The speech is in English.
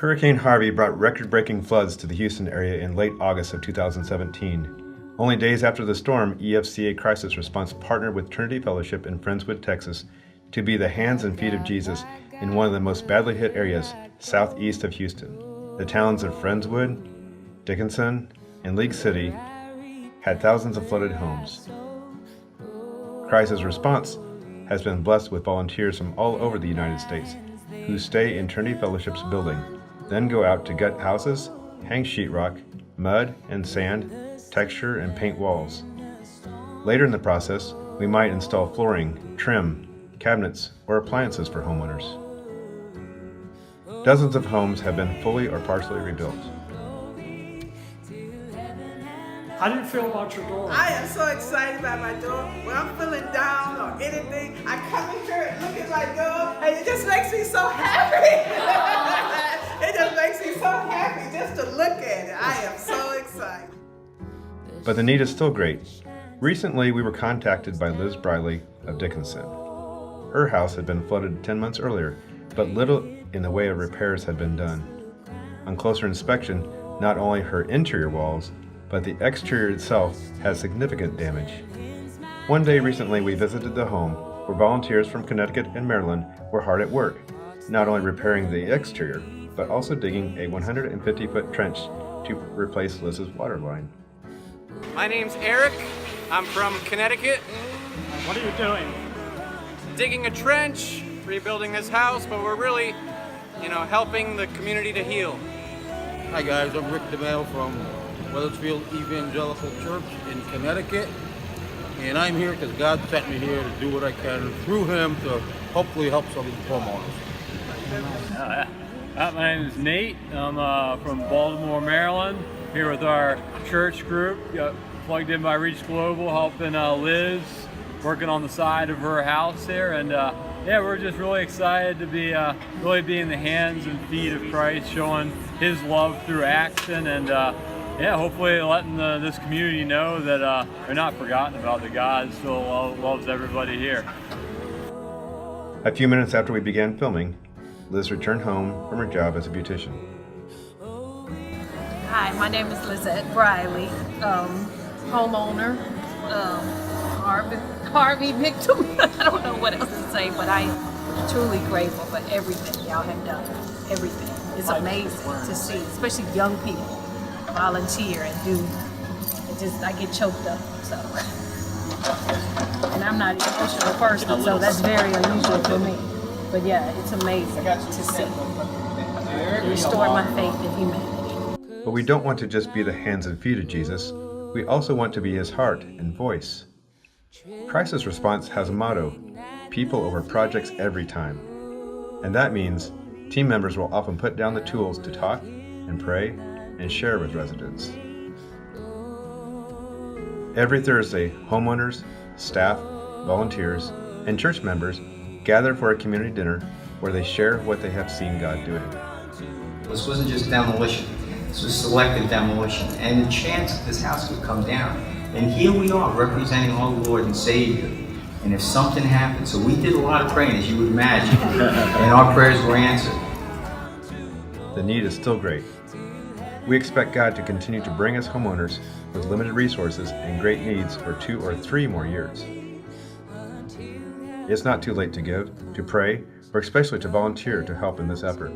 Hurricane Harvey brought record-breaking floods to the Houston area in late August of 2017. Only days after the storm, EFCA Crisis Response partnered with Trinity Fellowship in Friendswood, Texas, to be the hands and feet of Jesus in one of the most badly hit areas southeast of Houston. The towns of Friendswood, Dickinson, and League City had thousands of flooded homes. Crisis Response has been blessed with volunteers from all over the United States who stay in Trinity Fellowship's building, then go out to gut houses, hang sheetrock, mud and sand, texture and paint walls. Later in the process, we might install flooring, trim, cabinets, or appliances for homeowners. Dozens of homes have been fully or partially rebuilt. How do you feel about your door? I am so excited about my door. When I'm feeling down or anything, I come in here and look at my door, and it just makes me so happy. It just makes me so happy just to look at it. I am so excited. But the need is still great. Recently, we were contacted by Liz Briley of Dickinson. Her house had been flooded 10 months earlier, but little in the way of repairs had been done. On closer inspection, not only her interior walls, but the exterior itself has significant damage. One day recently, we visited the home where volunteers from Connecticut and Maryland were hard at work, not only repairing the exterior, but also digging a 150-foot trench to replace Liz's water line. My name's Eric. I'm from Connecticut. What are you doing? Digging a trench, rebuilding this house, but we're really, helping the community to heal. Hi guys, I'm Rick DeMail from Weathersfield Evangelical Church in Connecticut, and I'm here because God sent me here to do what I can through Him to hopefully help some of the homeowners. My name is Nate. I'm from Baltimore, Maryland, here with our church group. Got plugged in by Reach Global, helping Liz, working on the side of her house there, and we're just really excited to be really being the hands and feet of Christ, showing His love through action, and hopefully letting this community know that they're not forgotten about, that God still loves everybody here. A few minutes after we began filming, Liz returned home from her job as a beautician. Hi, my name is Lizette Briley, homeowner, Harvey victim. I don't know what else to say, but I'm truly grateful for everything y'all have done. Everything. It's amazing to see, especially young people volunteer and do. I get choked up, so. And I'm not an emotional person, so that's very unusual for me. But yeah, it's amazing to see. Restore my faith in humanity. But we don't want to just be the hands and feet of Jesus. We also want to be His heart and voice. Crisis Response has a motto: people over projects every time. And that means team members will often put down the tools to talk and pray and share with residents. Every Thursday, homeowners, staff, volunteers, and church members gather for a community dinner where they share what they have seen God doing. This wasn't just demolition, this was selective demolition, and the chance that this house would come down. And here we are representing our Lord and Savior. And if something happened, so we did a lot of praying, as you would imagine, and our prayers were answered. The need is still great. We expect God to continue to bring us homeowners with limited resources and great needs for 2 or 3 more years. It's not too late to give, to pray, or especially to volunteer to help in this effort.